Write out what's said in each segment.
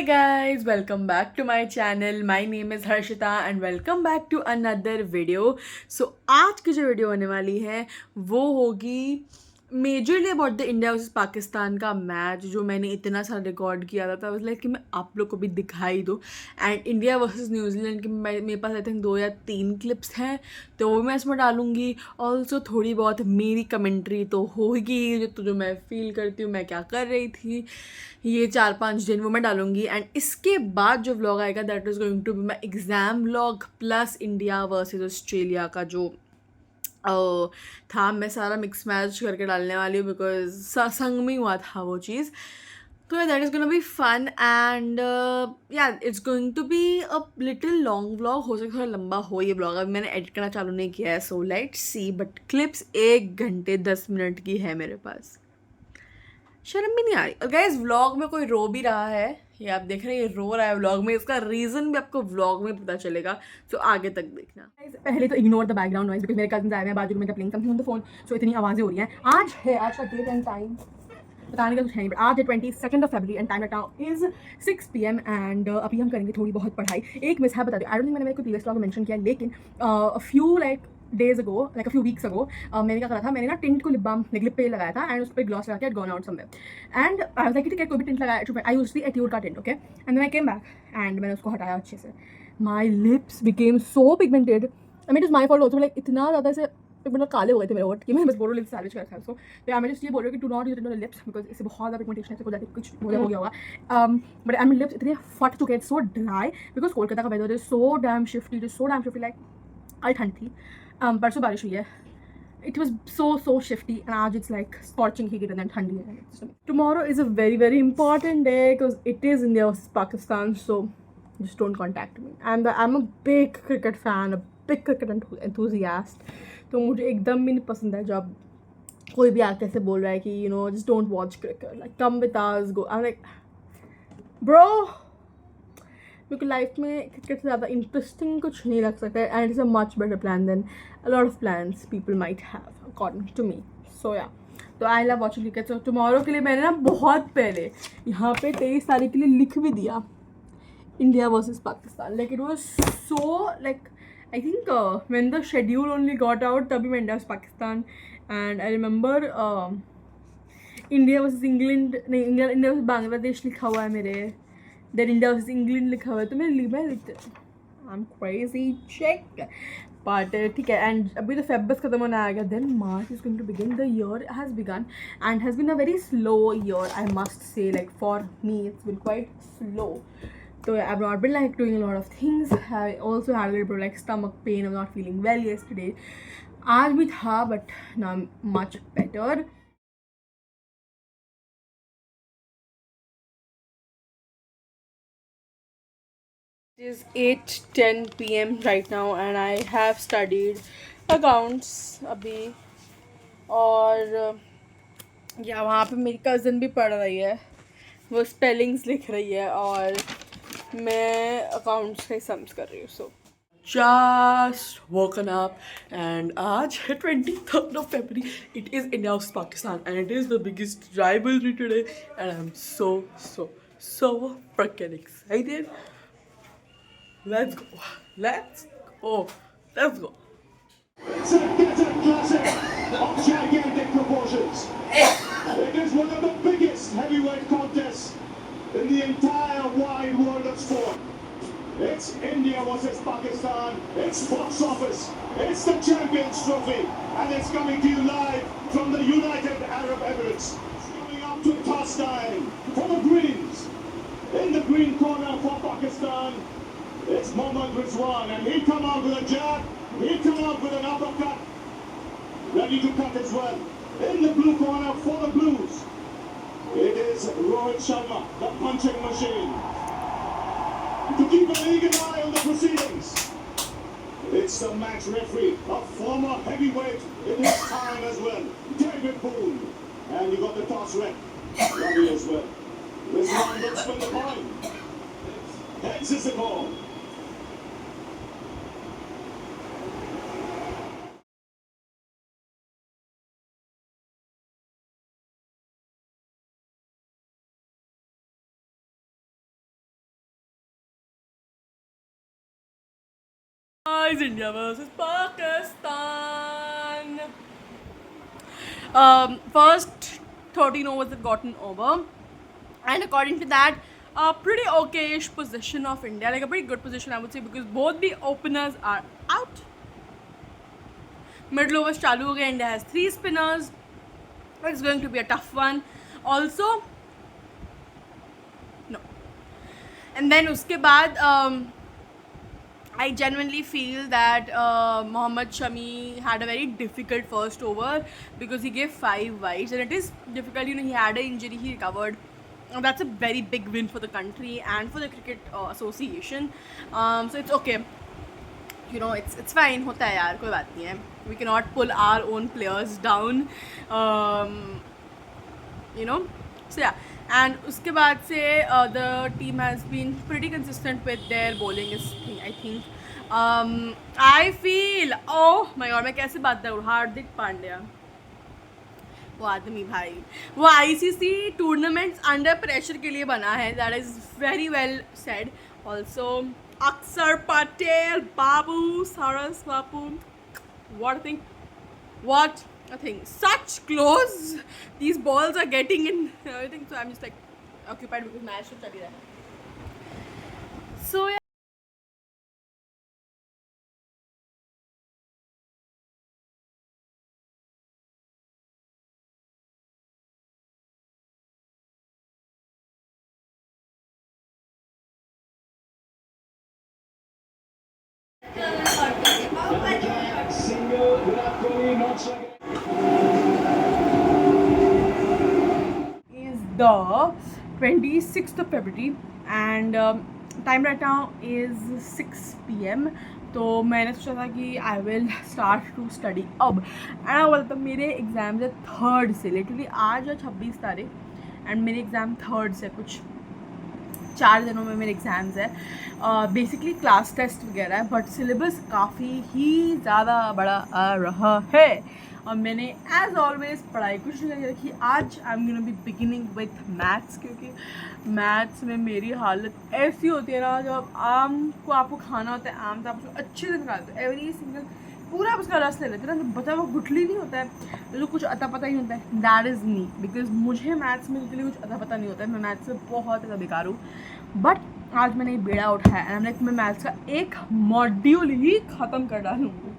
guys, welcome back to my channel. My name is Harshita and welcome back to another video. So आज की जो video होने वाली है वो होगी majorly about the India versus Pakistan का मैच जो मैंने इतना सारा रिकॉर्ड किया था लाइक कि मैं आप लोग को भी दिखाई दूँ. एंड इंडिया वर्सेस न्यूजीलैंड की मेरे पास आई थिंक 2 या 3 क्लिप्स हैं तो वो मैं इसमें डालूंगी. ऑल्सो थोड़ी बहुत मेरी कमेंट्री तो होगी जो मैं फील करती हूँ मैं क्या कर रही थी ये 4-5 दिन वो मैं डालूंगी. एंड इसके बाद जो व्लॉग आएगा that is going to be my exam vlog plus India versus Australia का जो था. मैं सारा मिक्स मैच करके डालने वाली हूँ बिकॉज संग में हुआ था वो चीज़. तो that is going to be fun and yeah it's going to be a little long vlog. हो सकता थोड़ा लंबा हो ये व्लॉग. अभी मैंने एडिट करना चालू नहीं किया है so let's see. But clips 1 घंटे 10 मिनट की है मेरे पास. शर्म भी नहीं आ रही. और गाइस व्लॉग में कोई रो भी रहा है ये आप देख रहे हैं ये रो रहा है व्लॉग में. इसका रीज़न भी आपको व्लॉग में पता चलेगा तो आगे तक देखना. पहले तो ignore the background noise because मेरे कजन आए हैं बाजू में playing something on the phone so इतनी आवाज़ें हो रही हैं. आज का डेट एंड टाइम बताने का कुछ है नहीं बट आज है 22 फरवरी and time now is 6 PM and अभी हम करेंगे थोड़ी बहुत पढ़ाई. एक मिस है बता दें आई डोंट थिंक मैंने मेरे को प्रीवियस व्लॉग में मेंशन किया लेकिन few like days ago like a few weeks ago मैंने क्या करा था. मैंने ना टिंट को लिप बाम लिप पे लगाया था एंड उस पर ग्लॉस लगा के gone out somewhere and I was like ठीक है कोई भी टिंट लगाया. आई यूज्ड द एट्यूड का tint okay and then I came back and मैंने उसको हटाया अच्छे से. My lips became so pigmented. I mean it's my fault also like इतना ज़्यादा से मतलब काले हो गए थे मेरे होठ कि मैं बस बोलो लिप्स सैलवेज कर उसको. तो मैं जस्ट ये बोल रही हूँ कि to not use it on the lips because इससे बहुत ज़्यादा पिगमेंटेशन ऐसे कुछ हो गया होगा. बट आई मीन लिप्स इतने फट चुके हैं सो ड्राई बिकॉज कोलकाता का weather is so damn shifty like आज ठंड थी. परसों बारिश हुई है. It was so shifty and आज it's like scorching heat and then ठंडी है. Tomorrow is a very important day because it is India versus Pakistan so just don't contact me. And I'm a big cricket fan, a big cricket enthusiast. तो मुझे एकदम भी नहीं पसंद है जब कोई भी आके ऐसे बोल रहा है कि just don't watch cricket, like come with us, go. I'm like bro क्योंकि लाइफ में क्रिकेट से ज़्यादा इंटरेस्टिंग कुछ नहीं लग सकता and it's a much better plan than a lot of plans people might have according to me. So yeah तो I love watching cricket. So tomorrow के लिए मैंने ना बहुत पहले यहाँ पे 23 तारीख के लिए लिख भी दिया India versus Pakistan. Like it was so like I think when the schedule only got out तभी मैं India versus Pakistan and I remember India versus England नहीं इंडिया वर्सेस बांग्लादेश लिखा हुआ है मेरे. देन इंडिया वर्सेस इंग्लैंड लिखा हुआ है तो मैंने लिखते I am crazy check. But ठीक है एंड अभी तो फेब खत्म होने आ गया. Then March is going to begin. The year has begun and has been a very slow year I must say. Like for me it's been quite slow. So I've not been like doing a lot of things. I also had a little bit of like stomach pain. I'm not feeling well yesterday. आज भी था but now I'm much better. It is 8:10 PM right now and I have studied accounts अभी. और या वहाँ पे मेरी cousin भी पढ़ रही है वो स्पेलिंग्स लिख रही है और मैं अकाउंट्स का सम्स कर रही हूँ. सो just woken up and आज है 23rd of February. It is India vs Pakistan and it is the biggest rivalry today and I'm so freaking excited. Let's go. Let's go. It's a desert classic of gigantic proportions. It is one of the biggest heavyweight contests in the entire wide world of sport. It's India versus Pakistan. It's box office. It's the Champions Trophy. And it's coming to you live from the United Arab Emirates. Coming up to toss time for the Greens. In the green corner for Pakistan, it's Mohammad Rizwan. And he'll come out with a jab. He'll come out with an uppercut. Ready to cut as well. In the blue corner for the Blues, it is Rohit Sharma, the punching machine. To keep an eagle eye on the proceedings, it's the match referee, a former heavyweight in his time as well, David Boone. And you got the toss rep, Ravi as well. This one looks for the point. Heads is the call. guys, India versus Pakistan. First 13 overs have gotten over, and according to that, a pretty okayish position of India, like a pretty good position I would say, because both the openers are out. Middle overs chalu ho gaye. India has 3 spinners. It's going to be a tough one. Also, no. And then uske baad, I genuinely feel that Mohammad Shami had a very difficult first over because he gave 5 wides, and it is difficult. You know, he had an injury, he recovered. And that's a very big win for the country and for the cricket association. So it's okay. You know, it's fine. होता है यार, कोई बात नहीं है. We cannot pull our own players down. You know. So yeah. And उसके बाद से the team has been pretty consistent with their bowling. I think. I feel, oh my god, मैं कैसे बात करूँ, हार्दिक पांड्या, वो आदमी भाई, वो ICC टूर्नामेंट्स अंडर प्रेशर के लिए बना है. That is very well said. Also अक्षर पटेल, बाबू, सारस बाबू, what a thing, such close these balls are getting in everything. So I'm just like occupied because match to study that. So yeah. Single, Virat Kohli knocks like Is the 26th of February and time right now is 6 PM. तो मैंने सोचा था कि I will start to study अब. And बोलता मेरे exams है 3rd से, लिटरली आज है 26 तारीख एंड मेरे एग्ज़ाम 3rd से, कुछ 4 दिनों में मेरे एग्ज़ाम्स है. बेसिकली क्लास टेस्ट वगैरह है, बट सिलेबस काफ़ी ही ज़्यादा बड़ा आ रहा है. और मैंने एज ऑलवेज पढ़ाई कुछ नहीं करके रखी. आज I am gonna be beginning with maths, क्योंकि मैथ्स में मेरी हालत ऐसी होती है ना, जब आम को आपको खाना होता है, आम तो आप उसको अच्छे से निकालते हो, एवरी सिंगल पूरा उसका रस ले लेते हैं ना, बचा वो गुठली नहीं होता है, जो कुछ अता पता ही होता है. दैट इज़ मी, बिकॉज मुझे मैथ्स में लिटरली कुछ अता पता नहीं होता है. मैं मैथ्स में बहुत ज़्यादा बेकार हूँ. बट आज मैंने ये बेड़ा उठाया एंड लाइक मैं मैथ्स का एक मॉड्यूल ही ख़त्म कर डालूँगी.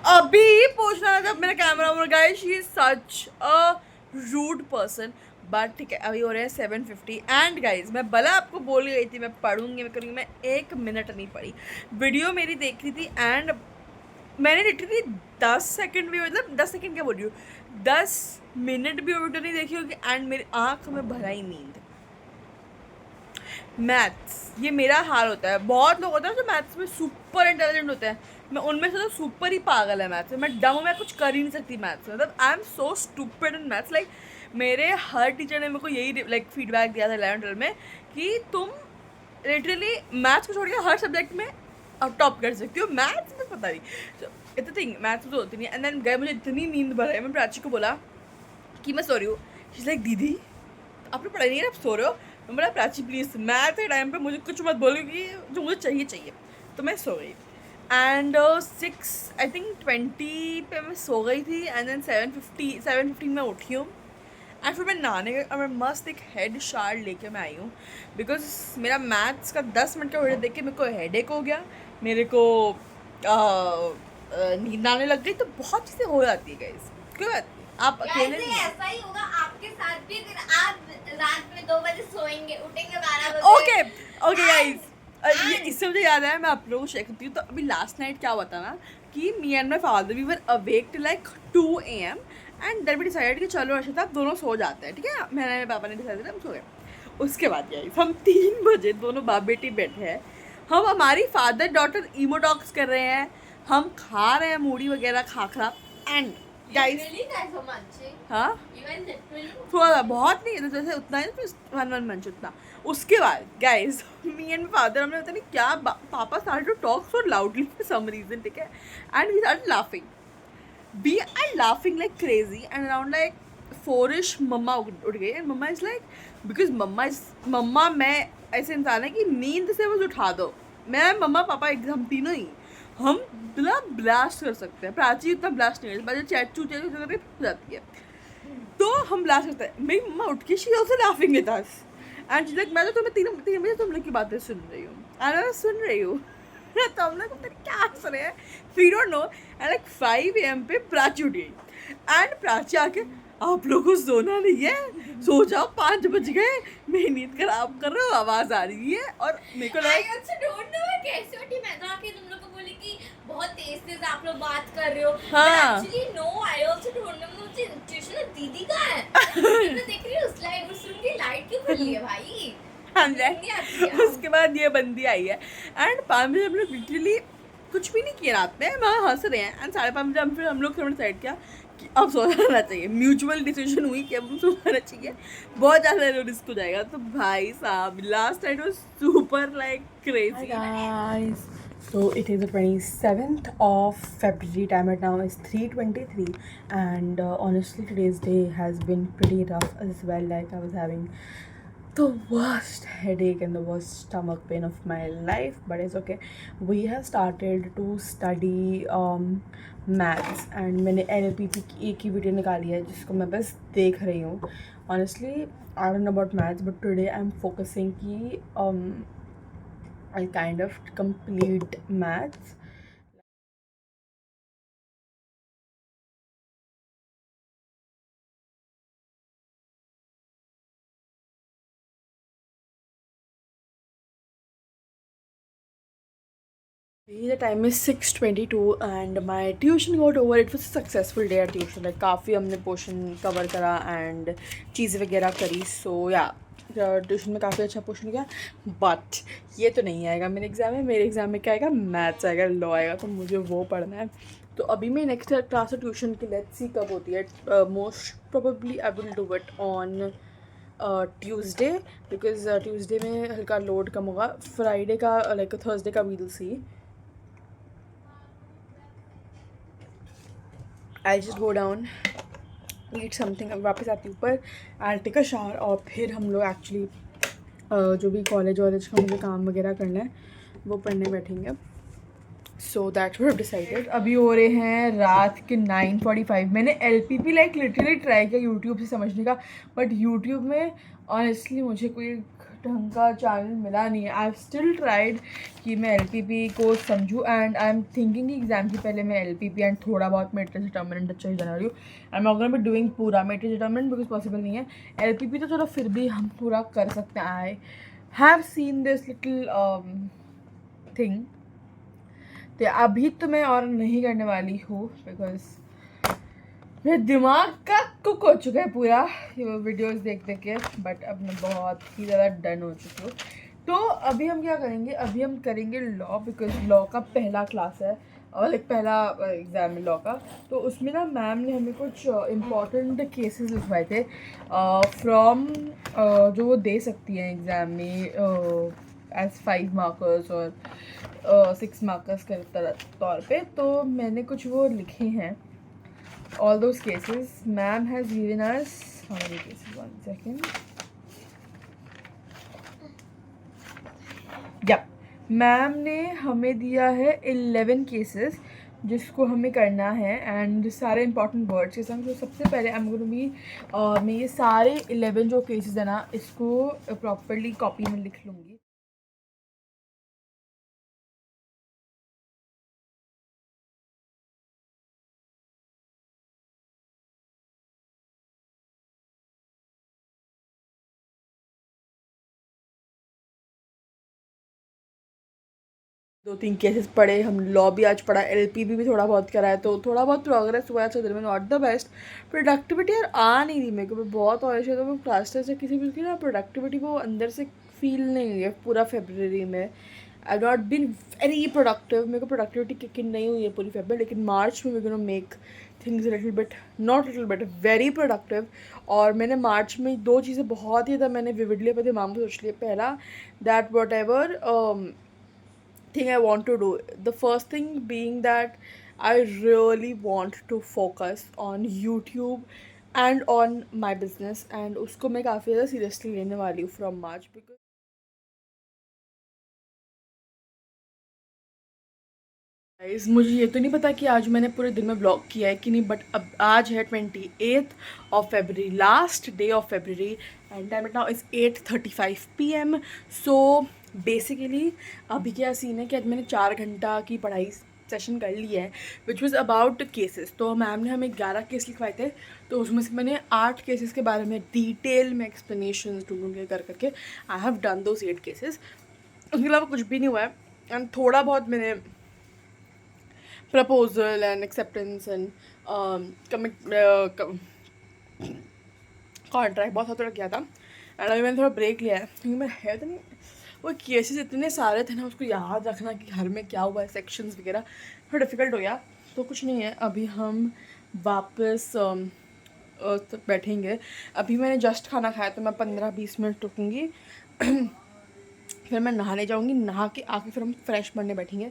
अभी पूछना था जब मेरा camera on, guys she is such a rude person. But ठीक है, अभी हो रहे हैं 7:50 एंड गाइज मैं भला आपको बोल गई थी मैं पढ़ूंगी, मैं करूँगी, मैं 1 मिनट नहीं पढ़ी. वीडियो मेरी देख रही थी एंड मैंने लिटरली 10 सेकंड भी, मतलब 10 सेकंड क्या बोल रही हूँ, 10 मिनट भी वीडियो नहीं देखी होगी एंड मेरी आँख में भरा ही नींद. मैथ्स, ये मेरा हाल होता है. बहुत लोग होते हैं जो मैथ्स में सुपर इंटेलिजेंट होते हैं, मैं उनमें से तो सुपर ही पागल है मैथ्स में. मैं डम हूँ, मैं कुछ कर ही नहीं सकती मैथ्स में. मतलब I am so stupid in maths. Like मेरे हर टीचर ने मेरे को यही लाइक फीडबैक दिया था 11th-12 में कि तुम लिटरली मैथ्स को छोड़ के हर सब्जेक्ट में टॉप कर सकती हो, मैथ्स में पता नहीं. तो इतना थिंग मैथ्स में तो होती नहीं है. एंड देन गए मुझे इतनी नींद भर है, मैं प्राची को बोला कि मैं सो रही हूँ. शी इज़ लाइक दीदी आपने पढ़ाई नहीं है, आप सो रहे हो. मैं बोला प्राची प्लीज़ मैथ के टाइम पे मुझे कुछ मत बोलोगी, जो मुझे चाहिए. तो मैं सो गई एंड 6 आई थिंक 20 पे मैं सो गई थी. एंड देन 7:15 में उठी हूँ एंड फिर मैं नहाने का मैं मस्त एक हेड शार्ड लेके मैं आई हूँ, बिकॉज मेरा मैथ्स का 10 मिनट का वीडियो देख के मेरे को हेडेक हो गया, मेरे को नींद आने लग गई. तो बहुत चीज़ें हो जाती है गाइस, क्यों बात आप अकेले नहीं. ऐसा ही होगा आपके साथ भी. आप रात में 2 बजे सोएंगे, उठेंगे 12 बजे. ओके गाइस, ये इससे मुझे याद आया, मैं आप लोगों को शेयर करती हूँ. तो अभी लास्ट नाइट क्या हुआ था ना कि me and my father we were awake till like 2 AM and then we decided कि चलो अर्षिता आप दोनों सो जाते हैं, ठीक है. मेरे पापा ने डिसाइड किया हम सो गए. उसके बाद गाइस हम 3 बजे दोनों बाप बेटी बैठे हैं, हम हमारी फादर डॉटर इमोटॉक्स कर रहे हैं, हम खा रहे हैं मूढ़ी वगैरह खाखरा. एंड गाइस हाँ थोड़ा बहुत नहीं, जैसे उतना ही 1 मंच उतना. उसके बाद गाइस मी एंड फादर हमने पता नहीं क्या पापा start to talk so loudly for some reason, ठीक है. And we start laughing, we are laughing like crazy. And around like 4ish मम्मा उठ गई एंड मम्मा इज़ लाइक, बिकॉज मम्मा मैं ऐसे इंसान है कि नींद से बस उठा दो मैं मम्मा पापा हम तीनों ही हम मतलब ब्लास्ट कर सकते हैं। प्राची इतना ब्लास्ट नहीं करती, चैट चू करके हो जाती है, तो हम ब्लास्ट करते हैं। मेरी मम्मा उठ के she also laughing with us and she like मैं तो तुम्हें 3 बजे तुम लोग की बातें सुन रही हूँ एंड मैं सुन रही हूँ तो हम लोग तेरे क्या हंस रहे हैं, we don't know. And like 5 AM पे प्राची उठ गई एंड प्राची आके आप लोगों को सोना नहीं है, सो जाओ 5 बज गए, मेरी नींद खराब कर रहे हो, आवाज आ रही है। और मेरे को I लगा also don't know मैं कैसे उठी। मैं तो आके तुम लोग को बोली कि बहुत तेज आप लोग बात कर रहे हो। हाँ। Actually no, I also don't know। मुझे ट्यूशन दीदी कहाँ है? मैं तो देख रही हूँ उस रूम की लाइट क्यों खुली है भाई? नींद नहीं आती है। उसके बाद ये बंदी आई है एंड 5 बजे हम लोग लिटरली कुछ भी नहीं किया रात में, वहाँ हंस रहे हैं एंड 5:30 बजे फिर हम लोग थोड़ा डिसाइड किया कि अब सो जाना चाहिए। म्यूचुअल डिसीजन हुई कि अब हम सो जाना चाहिए, बहुत ज़्यादा रिस्क हो जाएगा। तो भाई साहब last night was super like crazy guys. So it is the 27th of February. Time right now is 3:23, and honestly today's day has been pretty rough as well. Like I was having the worst headache and the worst stomach pain of my life, but it's okay. We have started to study maths and मैंने LLP की एक ही video निकाली है जिसको मैं बस देख रही हूँ। Honestly I don't know about maths, but today I'm focusing कि I kind of complete maths. The time is 6:22 and my tuition got over. It was a successful day at tuition. Like काफ़ी हमने portion cover करा and चीज़ें वगैरह करी. So yeah, tuition में काफ़ी अच्छा पोर्शन गया. बट ये तो नहीं आएगा मेरे एग्ज़ाम में. मेरे एग्ज़ाम में क्या आएगा, मैथ्स आएगा, लॉ आएगा. तो मुझे वो पढ़ना है. तो अभी मैं नेक्स्ट क्लास ट्यूशन की लेट्स सी कब होती है. Most probably I will do it on Tuesday because Tuesday में हल्का लोड कम होगा. फ्राइडे का लाइक थर्सडे का we'll see. I just go down eat something. अब वापस आती हूँ ऊपर, आई टेक अ शावर और फिर हम लोग एक्चुअली जो भी कॉलेज वॉलेज का मुझे काम वगैरह करना है वो पढ़ने बैठेंगे. So that's what I decided. अभी हो रहे हैं रात के 9:45. मैंने LPP लाइक लिटरली ट्राई किया यूट्यूब से समझने का, बट यूट्यूब में ऑनेस्टली मुझे कोई ढंग का चैनल मिला नहीं है. आई हैव स्टिल ट्राइड कि मैं LPP को समझूँ एंड आई एम थिंकिंग कि एग्ज़ाम से पहले मैं LPP एंड थोड़ा बहुत मैट्रिक्स डिटर्मिनेंट अच्छा ही जाने वाली हूँ. I am not gonna be doing पूरा मैट्रिक्स डिटर्मिनेंट बिकॉज पॉसिबल नहीं है. LPP तो चलो फिर भी हम पूरा कर सकते हैं. I have seen this little thing. तो अभी तो मैं और नहीं करने वाली हूँ बिकॉज मेरे दिमाग का कुक हो चुका है पूरा ये वीडियोस देख देख के. बट अब मैं बहुत ही ज़्यादा डन हो चुकी हूँ. तो अभी हम क्या करेंगे, अभी हम करेंगे लॉ बिकॉज लॉ का पहला क्लास है और लाइक पहला एग्ज़ाम है लॉ का. तो उसमें ना मैम ने हमें कुछ इम्पॉर्टेंट केसेस लिखवाए थे फ्रॉम जो वो दे सकती हैं एग्ज़ाम में एज 5 मार्कर्स और 6 मार्कर्स के तौर पे. तो मैंने कुछ वो लिखे हैं all those cases. Ma'am has given us how many cases? 1 second. Yeah, ma'am ने हमें दिया है 11 केसेस जिसको हमें करना है एंड सारे इंपॉर्टेंट वर्ड्स के संग. तो सबसे पहले I am going to be मैं ये सारे 11 जो केसेस है ना इसको प्रॉपरली कॉपी में लिख लूँगी. दो तीन केसेस पढ़े हम. लॉ भी आज पढ़ा, LPP भी थोड़ा बहुत करा है. तो थोड़ा बहुत प्रोग्रेस हुआ है. चल में नॉट द बेस्ट. प्रोडक्टिविटी यार आ नहीं रही मेरे को. बहुत और ऐसे तो मैं क्लास टेस्ट से किसी भी की ना प्रोडक्टिविटी वो अंदर से फील नहीं हुई है पूरा फेबररी में. आई नॉट बीन वेरी प्रोडक्टिव. मेरे को प्रोडक्टिविटी किक इन नहीं हुई है पूरी फेब में. लेकिन मार्च में we gonna make things little bit, not little bit, very productive. और मैंने मार्च में 2 चीज़ें बहुत ही ज़्यादा मैंने विविडली अपने दिमाग में सोच लिया. पहला that what ever thing I want to do. The first thing being that I really want to focus on YouTube and on my business and उसको मैं काफ़ी ज़्यादा seriously लेने वाली हूँ from March because गाइस मुझे ये तो नहीं पता कि आज मैंने पूरे दिन में ब्लॉग किया है कि नहीं, बट अब आज है 28th of February, last day of February, and time it now is 8:35 PM. So basically अभी क्या सीन है कि आज मैंने 4 घंटा की पढ़ाई सेशन कर लिया है, विच वॉज अबाउट केसेस. तो मैम ने हमें 11 केस लिखवाए थे, तो उसमें से मैंने 8 केसेस के बारे में डिटेल में एक्सप्लेनेशन ढूंढ के करके I have done those 8 cases. उसके अलावा कुछ भी नहीं हुआ है, एंड थोड़ा बहुत मैंने proposal and acceptance and commit contract बहुत थोड़ा किया था. एंड अभी मैंने थोड़ा ब्रेक लिया है क्योंकि मेरा हेल्थ नहीं, वो केसेस इतने सारे थे ना, उसको याद रखना कि घर में क्या हुआ है, सेक्शंस वगैरह थोड़ा डिफ़िकल्ट हो गया. तो कुछ नहीं है, अभी हम वापस तक बैठेंगे. अभी मैंने जस्ट खाना खाया तो मैं 15-20 मिनट रुकूँगी फिर मैं नहाने जाऊँगी, नहा के आके फिर हम फ्रेश बनने बैठेंगे.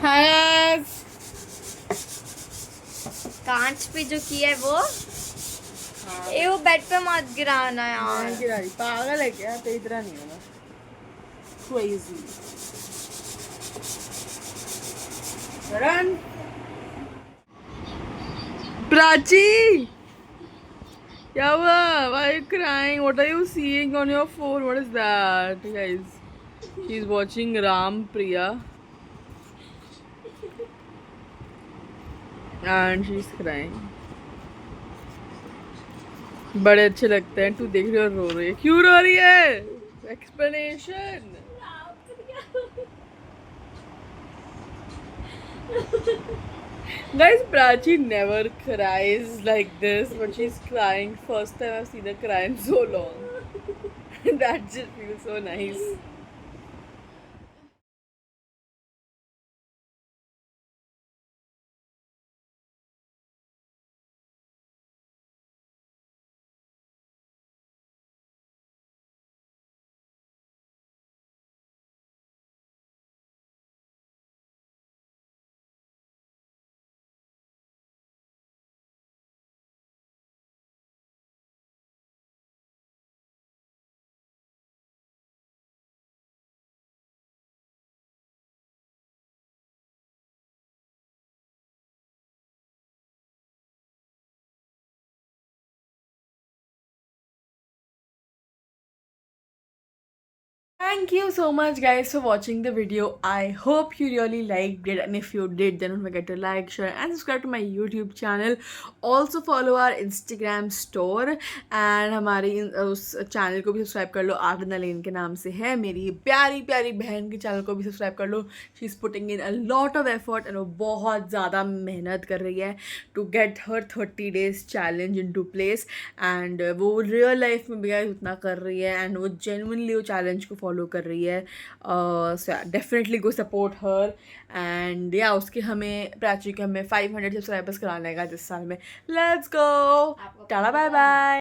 हाय कांच पे जो किया है वो ए वो बेड पे मत गिराना यार. गिराई पागल है क्या? तेरी तरह नहीं होना क्रेजी. रन प्राची, क्या हुआ? Why are you crying? What are you seeing on your phone? What is that, guys? She's watching Ram Priya and she's crying. बड़े अच्छे लगते हैं. तू देख रही है और रो रही है. क्यों रो रही है? Explanation. Guys, Prachi never cries like this, but she's crying. First time I've seen her cry in so long. That just feels so nice. Thank you so much guys for watching the video. I hope you really liked it, and if you did then don't forget to like, share and subscribe to my YouTube channel. Also follow our Instagram store and हमारी उस channel को भी subscribe कर लो. Art Nalin के नाम से है. मेरी प्यारी प्यारी बहन के चैनल को भी सब्सक्राइब कर लो. She is putting in a lot of effort and वो बहुत ज़्यादा मेहनत कर रही है to get her 30 days challenge into place. And वो रियल लाइफ में भी उतना कर रही है एंड वो जेन्युइनली वो चैलेंज को फॉलो कर रही है. So definitely go support her. And या उसके हमें प्राची के हमें 500 सब्सक्राइबर्स कराने का 10 साल में. Let's go. Tata bye bye.